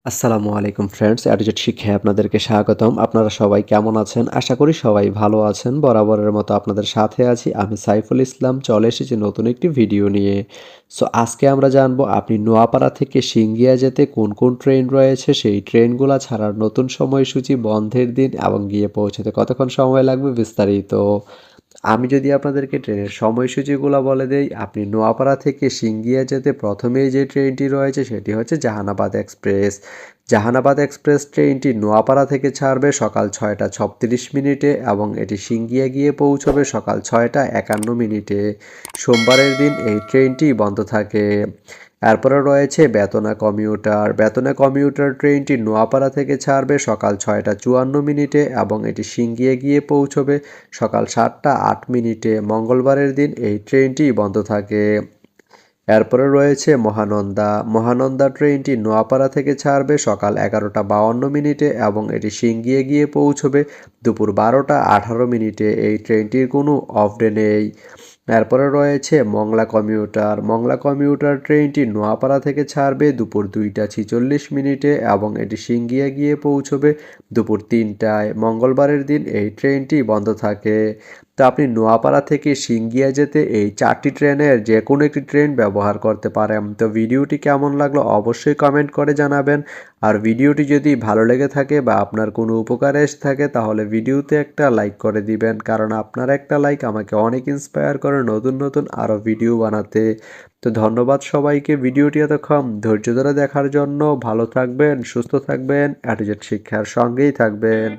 আসসালামু আলাইকুম ফ্রেন্ডস, অ্যাডুজেট শিক্ষায় আপনাদেরকে স্বাগতম। আপনারা সবাই কেমন আছেন? আশা করি সবাই ভালো আছেন। বরাবরের মতো আপনাদের সাথে আছি আমি সাইফুল ইসলাম। চলে এসেছি নতুন একটি ভিডিও নিয়ে। আজকে আমরা জানবো আপনি নোয়াপাড়া থেকে সিংঘিয়া যেতে কোন কোন ট্রেন রয়েছে, সেই ট্রেনগুলা ছাড়ার নতুন সময়সূচি, বন্ধের দিন এবং গিয়ে পৌঁছাতে কতক্ষণ সময় লাগবে বিস্তারিত। আমি যদি আপনাদেরকে ট্রেনের সময়সূচিগুলো বলে দেই, আপনি নোয়াপাড়া থেকে সিংঘিয়া যেতে প্রথমেই যে ট্রেনটি রয়েছে সেটি হচ্ছে জাহানাবাদ এক্সপ্রেস। জাহানাবাদ এক্সপ্রেস ট্রেনটি নোয়াপাড়া থেকে ছাড়বে সকাল 6টা 36 মিনিটে এবং এটি সিংঘিয়া গিয়ে পৌঁছবে সকাল 6টা 51 মিনিটে। সোমবারের দিন এই ট্রেনটি বন্ধ থাকে। এরপরে রয়েছে বেতনা কমিউটার ট্রেনটি নোয়াপাড়া থেকে ছাড়বে সকাল 6টা 54 মিনিটে এবং এটি সিংঘিয়া গিয়ে পৌঁছবে সকাল 7টা 8 মিনিটে। মঙ্গলবারের দিন এই ট্রেনটি বন্ধ থাকে। এরপরে রয়েছে মহানন্দা ট্রেনটি নোয়াপাড়া থেকে ছাড়বে সকাল 11টা 52 মিনিটে এবং এটি সিংঘিয়া গিয়ে পৌঁছবে দুপুর 12টা 18 মিনিটে। এই ট্রেনটির কোনো অফ ডে নেই। এরপরে রয়েছে মংলা কমিউটার ট্রেনটি নোয়াপাড়া থেকে ছাড়বে দুপুর 2টা 46 মিনিটে এবং এটি সিংঘিয়া গিয়ে পৌঁছবে দুপুর 3টায়। মঙ্গলবারের দিন এই ট্রেনটি বন্ধ থাকে। তো আপনি নোয়াপাড়া থেকে সিংঘিয়া যেতে এই 4টি ট্রেনের যে কোনো একটি ট্রেন ব্যবহার করতে পারেন। তো ভিডিওটি কেমন লাগলো অবশ্যই কমেন্ট করে জানাবেন। আর ভিডিওটি যদি ভালো লেগে থাকে বা আপনার কোনো উপকারে এসে থাকে তাহলে ভিডিওতে একটা লাইক করে দিবেন, কারণ আপনার একটা লাইক আমাকে অনেক ইন্সপায়ার করে নতুন নতুন আরও ভিডিও বানাতে। তো ধন্যবাদ সবাইকে ভিডিওটি এতক্ষণ ধৈর্য ধরে দেখার জন্য। ভালো থাকবেন, সুস্থ থাকবেন, অ্যাডুজেট শিক্ষার সঙ্গেই থাকবেন।